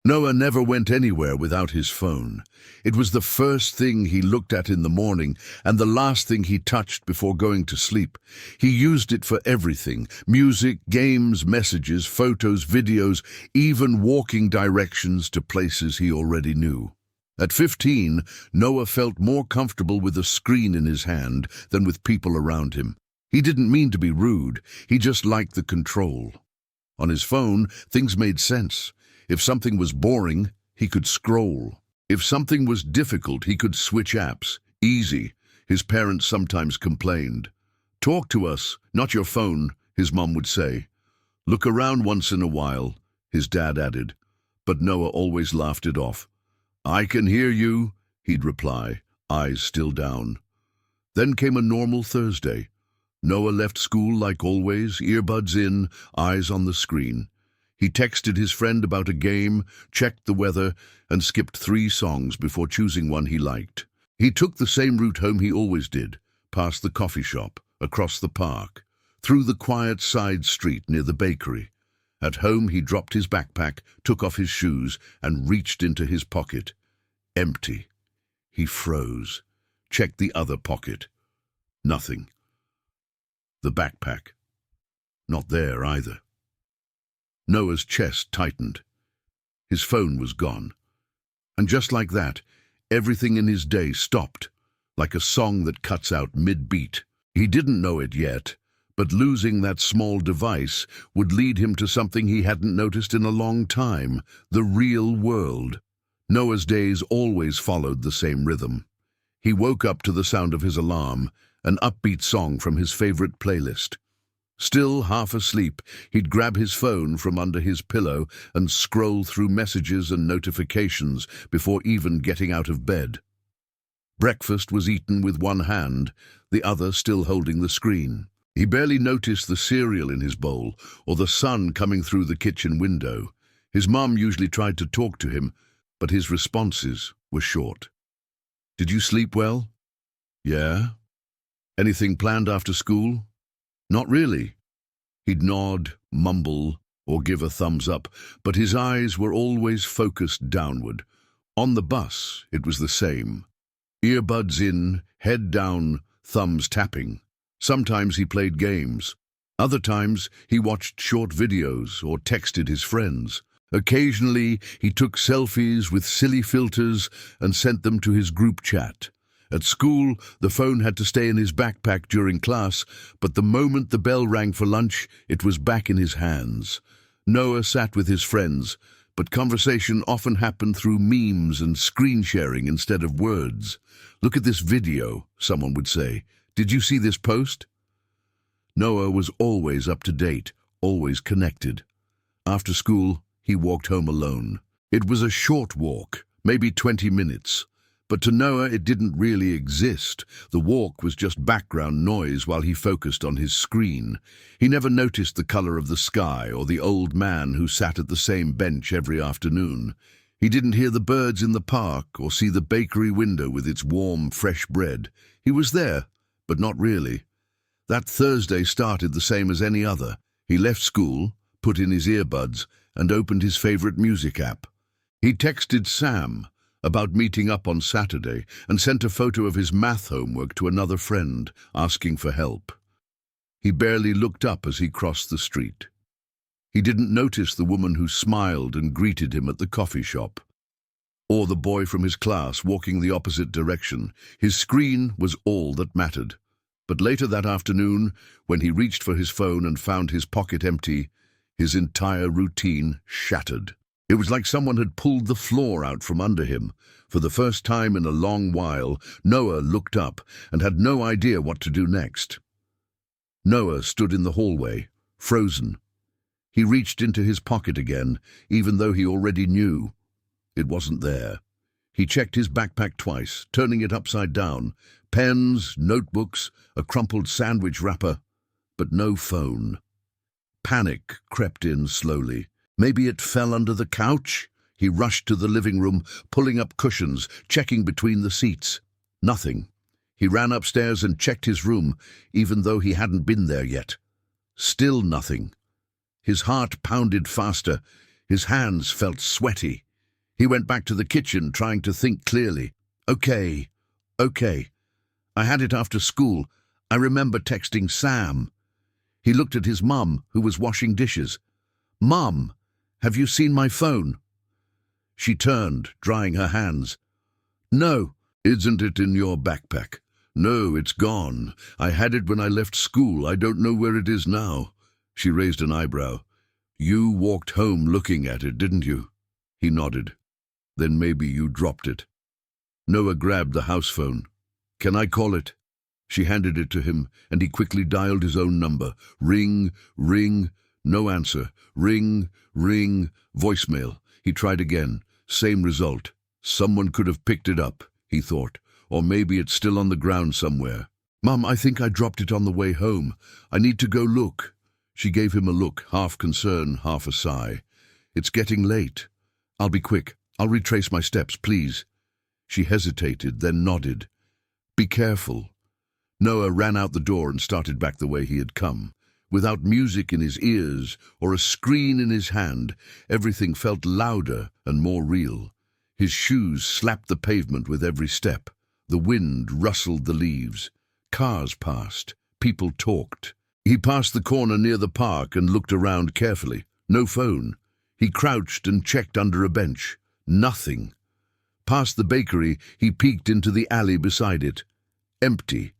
Noah never went anywhere without his phone. It was the first thing he looked at in the morning and the last thing he touched before going to sleep. He used it for everything: music, games, messages, photos, videos, even walking directions to places he already knew. At 15, Noah felt more comfortable with a screen in his hand than with people around him. He didn't mean to be rude, he just liked the control. On his phone, things made sense. If something was boring, he could scroll. If something was difficult, he could switch apps. Easy, his parents sometimes complained. "Talk to us, not your phone," his mom would say. "Look around once in a while," his dad added. But Noah always laughed it off. "I can hear you," he'd reply, eyes still down. Then came a normal Thursday. Noah left school like always, earbuds in, eyes on the screen. He texted his friend about a game, checked the weather, and skipped 3 songs before choosing one he liked. He took the same route home he always did, past the coffee shop, across the park, through the quiet side street near the bakery. At home he dropped his backpack, took off his shoes, and reached into his pocket. Empty. He froze, checked the other pocket. Nothing. The backpack. Not there either. Noah's chest tightened. His phone was gone. And just like that, everything in his day stopped, like a song that cuts out mid-beat. He didn't know it yet, but losing that small device would lead him to something he hadn't noticed in a long time: the real world. Noah's days always followed the same rhythm. He woke up to the sound of his alarm, an upbeat song from his favorite playlist. Still half asleep, he'd grab his phone from under his pillow and scroll through messages and notifications before even getting out of bed. Breakfast was eaten with one hand, the other still holding the screen. He barely noticed the cereal in his bowl or the sun coming through the kitchen window. His mom usually tried to talk to him, but his responses were short. "Did you sleep well?" "Yeah." "Anything planned after school?" "Not really." He'd nod, mumble, or give a thumbs up, but his eyes were always focused downward. On the bus, it was the same. Earbuds in, head down, thumbs tapping. Sometimes he played games. Other times he watched short videos or texted his friends. Occasionally he took selfies with silly filters and sent them to his group chat. At school, the phone had to stay in his backpack during class, but the moment the bell rang for lunch, it was back in his hands. Noah sat with his friends, but conversation often happened through memes and screen sharing instead of words. "Look at this video," someone would say. "Did you see this post?" Noah was always up to date, always connected. After school, he walked home alone. It was a short walk, maybe 20 minutes. But to Noah, it didn't really exist. The walk was just background noise while he focused on his screen. He never noticed the color of the sky or the old man who sat at the same bench every afternoon. He didn't hear the birds in the park or see the bakery window with its warm, fresh bread. He was there, but not really. That Thursday started the same as any other. He left school, put in his earbuds, and opened his favorite music app. He texted Sam about meeting up on Saturday and sent a photo of his math homework to another friend, asking for help. He barely looked up as he crossed the street. He didn't notice the woman who smiled and greeted him at the coffee shop, or the boy from his class walking the opposite direction. His screen was all that mattered. But later that afternoon, when he reached for his phone and found his pocket empty, his entire routine shattered. It was like someone had pulled the floor out from under him. For the first time in a long while, Noah looked up and had no idea what to do next. Noah stood in the hallway, frozen. He reached into his pocket again, even though he already knew it wasn't there. He checked his backpack twice, turning it upside down. Pens, notebooks, a crumpled sandwich wrapper, but no phone. Panic crept in slowly. Maybe it fell under the couch? He rushed to the living room, pulling up cushions, checking between the seats. Nothing. He ran upstairs and checked his room, even though he hadn't been there yet. Still nothing. His heart pounded faster. His hands felt sweaty. He went back to the kitchen, trying to think clearly. Okay. I had it after school. I remember texting Sam. He looked at his mum, who was washing dishes. "Mum, have you seen my phone?" She turned, drying her hands. "No." "Isn't it in your backpack?" "No, it's gone. I had it when I left school. I don't know where it is now." She raised an eyebrow. "You walked home looking at it, didn't you?" He nodded. "Then maybe you dropped it." Noah grabbed the house phone. "Can I call it?" She handed it to him, and he quickly dialed his own number. Ring, ring, no answer. Ring, ring, voicemail. He tried again. Same result. Someone could have picked it up, he thought, or maybe it's still on the ground somewhere. "Mum, I think I dropped it on the way home. I need to go look." She gave him a look, half concern, half a sigh. "It's getting late. I'll be quick. I'll retrace my steps, please." She hesitated, then nodded. "Be careful." Noah ran out the door and started back the way he had come. Without music in his ears or a screen in his hand, everything felt louder and more real. His shoes slapped the pavement with every step. The wind rustled the leaves. Cars passed. People talked. He passed the corner near the park and looked around carefully. No phone. He crouched and checked under a bench. Nothing. Past the bakery, he peeked into the alley beside it. Empty.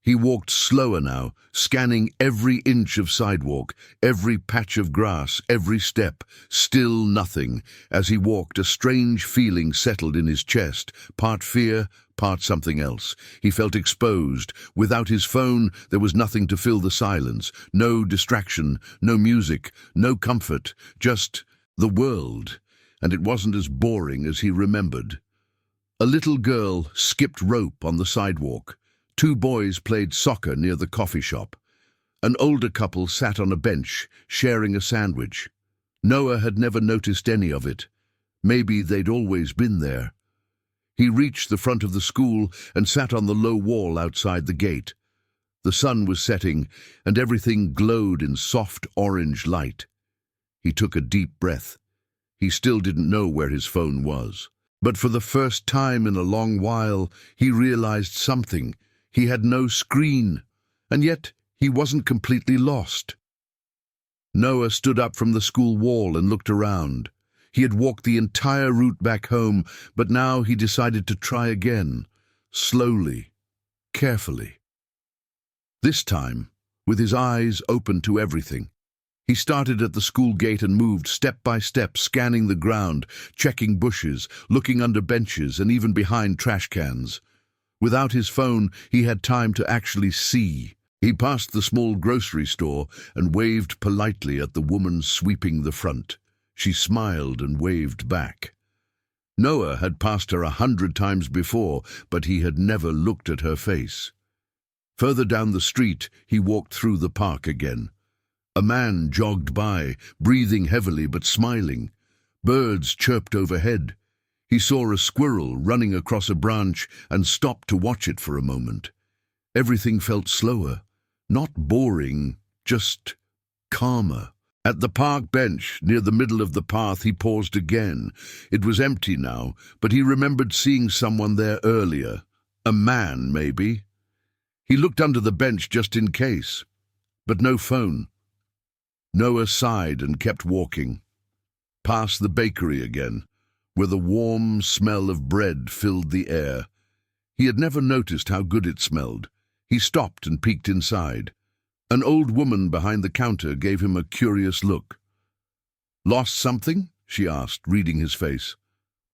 He walked slower now, scanning every inch of sidewalk, every patch of grass, every step. Still nothing. As he walked, a strange feeling settled in his chest, part fear, part something else. He felt exposed. Without his phone, there was nothing to fill the silence. No distraction, no music, no comfort, just the world. And it wasn't as boring as he remembered. A little girl skipped rope on the sidewalk. 2 boys played soccer near the coffee shop. An older couple sat on a bench, sharing a sandwich. Noah had never noticed any of it. Maybe they'd always been there. He reached the front of the school and sat on the low wall outside the gate. The sun was setting, and everything glowed in soft orange light. He took a deep breath. He still didn't know where his phone was. But for the first time in a long while, he realized something. He had no screen, and yet he wasn't completely lost. Noah stood up from the school wall and looked around. He had walked the entire route back home, but now he decided to try again, slowly, carefully. This time, with his eyes open to everything. He started at the school gate and moved step by step, scanning the ground, checking bushes, looking under benches and even behind trash cans. Without his phone, he had time to actually see. He passed the small grocery store and waved politely at the woman sweeping the front. She smiled and waved back. Noah had passed her 100 times before, but he had never looked at her face. Further down the street, he walked through the park again. A man jogged by, breathing heavily but smiling. Birds chirped overhead. He saw a squirrel running across a branch and stopped to watch it for a moment. Everything felt slower, not boring, just calmer. At the park bench, near the middle of the path, he paused again. It was empty now, but he remembered seeing someone there earlier. A man, maybe. He looked under the bench just in case, but no phone. Noah sighed and kept walking. Past the bakery again, where the warm smell of bread filled the air. He had never noticed how good it smelled. He stopped and peeked inside. An old woman behind the counter gave him a curious look. "Lost something?" she asked, reading his face.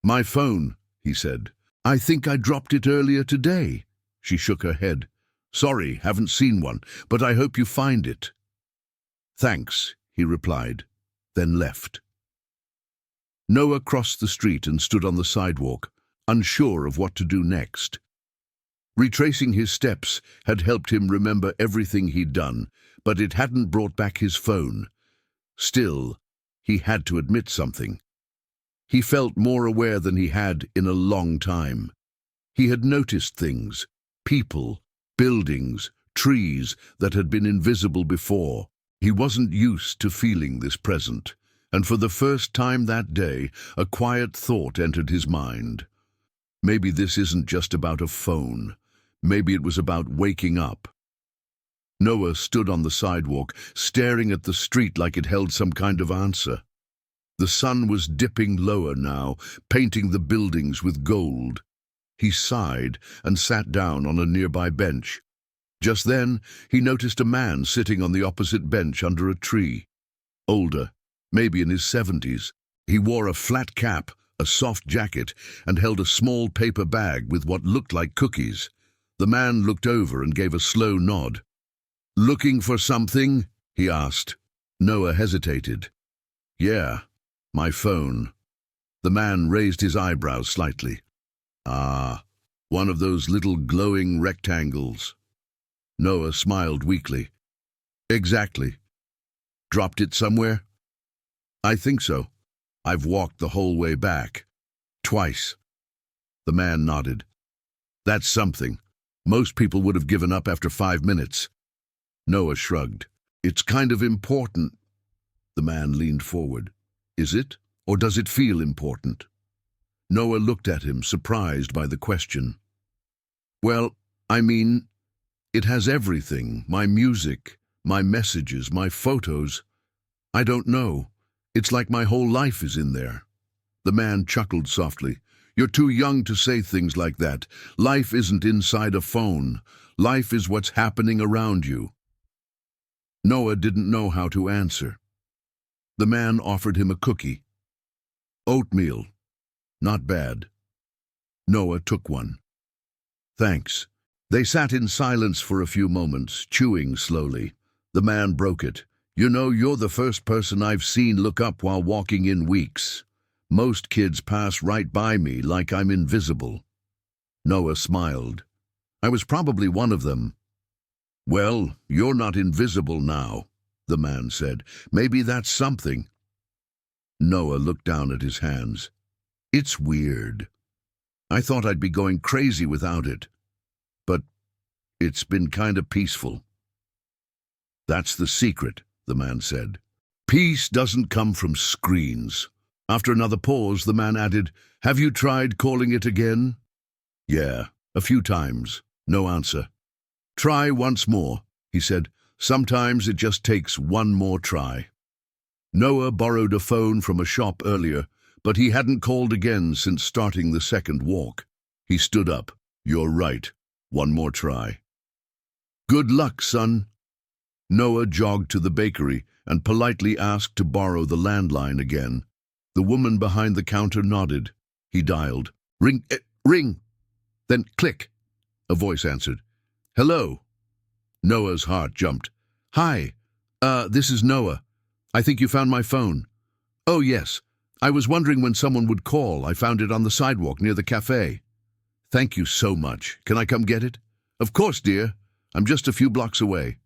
"My phone," he said. "I think I dropped it earlier today." She shook her head. "Sorry, haven't seen one, but I hope you find it." "Thanks," he replied, then left. Noah crossed the street and stood on the sidewalk, unsure of what to do next. Retracing his steps had helped him remember everything he'd done, but it hadn't brought back his phone. Still, he had to admit something. He felt more aware than he had in a long time. He had noticed things, people, buildings, trees that had been invisible before. He wasn't used to feeling this present, And for the first time that day, a quiet thought entered his mind. Maybe this isn't just about a phone. Maybe it was about waking up. Noah stood on the sidewalk, staring at the street like it held some kind of answer. The sun was dipping lower now, painting the buildings with gold. He sighed and sat down on a nearby bench. Just then, he noticed a man sitting on the opposite bench under a tree. Older, maybe in his 70s. He wore a flat cap, a soft jacket, and held a small paper bag with what looked like cookies. The man looked over and gave a slow nod. "Looking for something?" he asked. Noah hesitated. "Yeah, my phone." The man raised his eyebrows slightly. "Ah, one of those little glowing rectangles." Noah smiled weakly. "Exactly. Dropped it somewhere?" "I think so. I've walked the whole way back. Twice." The man nodded. "That's something. Most people would have given up after 5 minutes." Noah shrugged. "It's kind of important." The man leaned forward. "Is it? Or does it feel important?" Noah looked at him, surprised by the question. "Well, I mean, it has everything. My music, my messages, my photos. I don't know. It's like my whole life is in there." The man chuckled softly. "You're too young to say things like that. Life isn't inside a phone. Life is what's happening around you." Noah didn't know how to answer. The man offered him a cookie. "Oatmeal. Not bad." Noah took one. "Thanks." They sat in silence for a few moments, chewing slowly. The man broke it. "You know, you're the first person I've seen look up while walking in weeks. Most kids pass right by me like I'm invisible." Noah smiled. "I was probably one of them." "Well, you're not invisible now," the man said. "Maybe that's something." Noah looked down at his hands. "It's weird. I thought I'd be going crazy without it. But it's been kind of peaceful." "That's the secret," the man said. "Peace doesn't come from screens." After another pause, the man added, "Have you tried calling it again?" "Yeah, a few times." No answer. "Try once more," he said. "Sometimes it just takes one more try." Noah borrowed a phone from a shop earlier, but he hadn't called again since starting the second walk. He stood up. "You're right. One more try." "Good luck, son." Noah jogged to the bakery and politely asked to borrow the landline again. The woman behind the counter nodded. He dialed. "Ring, ring." Then click. A voice answered. "Hello." Noah's heart jumped. "Hi, this is Noah. I think you found my phone." "Oh, yes. I was wondering when someone would call. I found it on the sidewalk near the cafe." "Thank you so much. Can I come get it?" "Of course, dear. I'm just a few blocks away."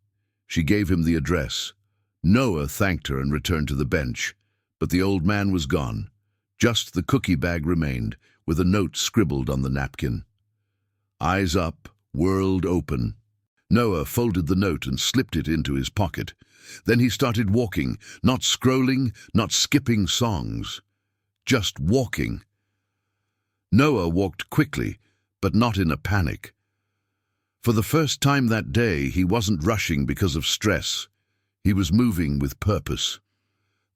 She gave him the address. Noah thanked her and returned to the bench, but the old man was gone. Just the cookie bag remained, with a note scribbled on the napkin. "Eyes up, world open." Noah folded the note and slipped it into his pocket. Then he started walking, not scrolling, not skipping songs. Just walking. Noah walked quickly, but not in a panic. For the first time that day, he wasn't rushing because of stress. He was moving with purpose.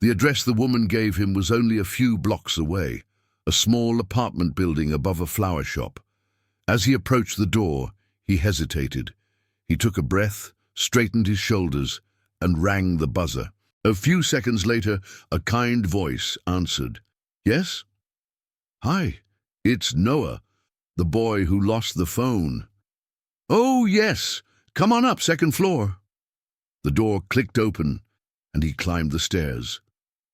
The address the woman gave him was only a few blocks away, a small apartment building above a flower shop. As he approached the door, he hesitated. He took a breath, straightened his shoulders, and rang the buzzer. A few seconds later, a kind voice answered. "Yes?" "Hi, it's Noah, the boy who lost the phone." "Oh, yes. Come on up, second floor." The door clicked open, and he climbed the stairs.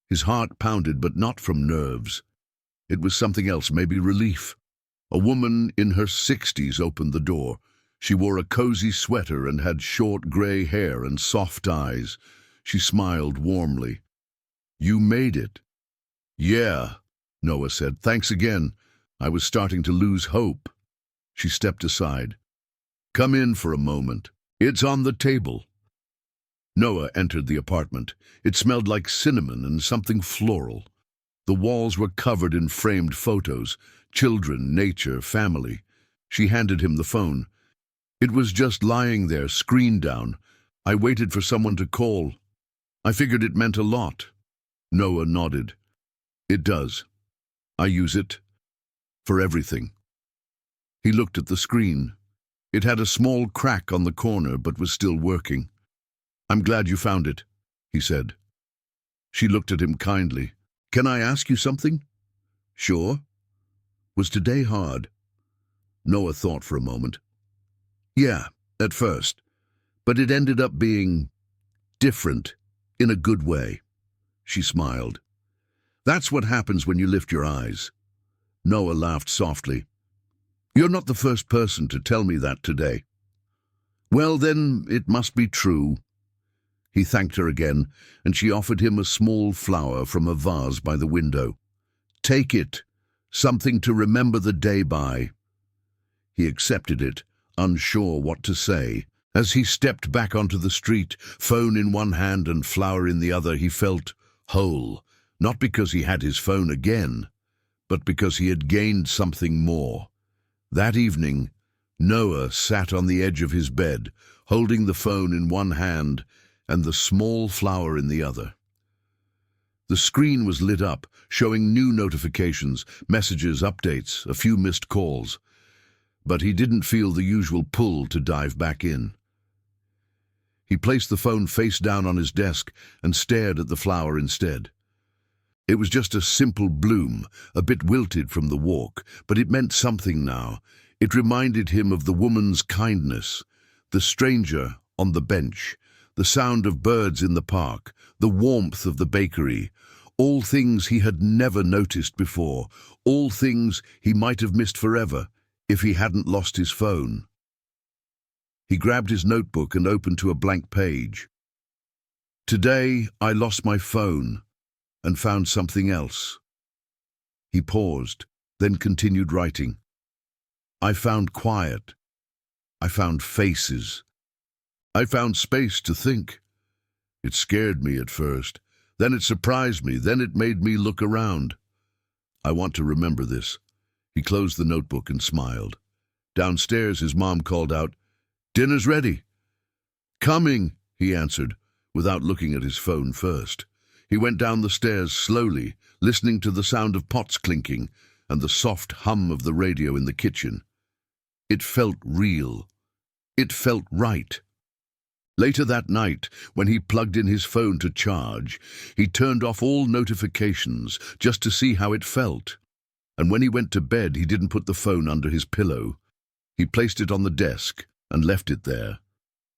His heart pounded, but not from nerves. It was something else, maybe relief. A woman in her 60s opened the door. She wore a cozy sweater and had short gray hair and soft eyes. She smiled warmly. "You made it." "Yeah," Noah said. "Thanks again. I was starting to lose hope." She stepped aside. "Come in for a moment. It's on the table." Noah entered the apartment. It smelled like cinnamon and something floral. The walls were covered in framed photos, children, nature, family. She handed him the phone. It was just lying there, screen down. I waited for someone to call. I figured it meant a lot. Noah nodded. It does. I use it for everything. He looked at the screen. It had a small crack on the corner, but was still working. I'm glad you found it, he said. She looked at him kindly. Can I ask you something? Sure. Was today hard? Noah thought for a moment. Yeah, at first. But it ended up being different, in a good way. She smiled. That's what happens when you lift your eyes. Noah laughed softly. You're not the first person to tell me that today. Well, then, it must be true. He thanked her again, and she offered him a small flower from a vase by the window. Take it, something to remember the day by. He accepted it, unsure what to say. As he stepped back onto the street, phone in one hand and flower in the other, he felt whole, not because he had his phone again, but because he had gained something more. That evening, Noah sat on the edge of his bed, holding the phone in one hand and the small flower in the other. The screen was lit up, showing new notifications, messages, updates, a few missed calls. But he didn't feel the usual pull to dive back in. He placed the phone face down on his desk and stared at the flower instead. It was just a simple bloom, a bit wilted from the walk, but it meant something now. It reminded him of the woman's kindness, the stranger on the bench, the sound of birds in the park, the warmth of the bakery, all things he had never noticed before, all things he might have missed forever if he hadn't lost his phone. He grabbed his notebook and opened to a blank page. Today I lost my phone and found something else. He paused, then continued writing. I found quiet. I found faces. I found space to think. It scared me at first. Then it surprised me. Then it made me look around. I want to remember this. He closed the notebook and smiled. Downstairs, his mom called out, Dinner's ready. Coming, he answered, without looking at his phone first. He went down the stairs slowly, listening to the sound of pots clinking and the soft hum of the radio in the kitchen. It felt real. It felt right. Later that night, when he plugged in his phone to charge, he turned off all notifications just to see how it felt. And when he went to bed, he didn't put the phone under his pillow. He placed it on the desk and left it there.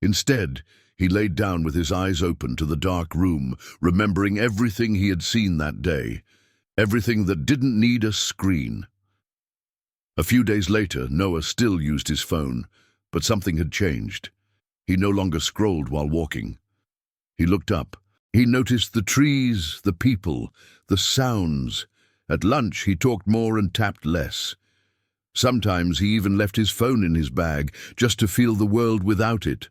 Instead, he laid down with his eyes open to the dark room, remembering everything he had seen that day, everything that didn't need a screen. A few days later, Noah still used his phone, but something had changed. He no longer scrolled while walking. He looked up. He noticed the trees, the people, the sounds. At lunch, he talked more and tapped less. Sometimes he even left his phone in his bag, just to feel the world without it.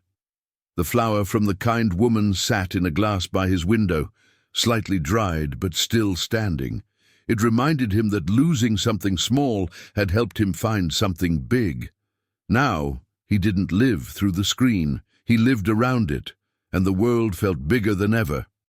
The flower from the kind woman sat in a glass by his window, slightly dried but still standing. It reminded him that losing something small had helped him find something big. Now, he didn't live through the screen. He lived around it, and the world felt bigger than ever.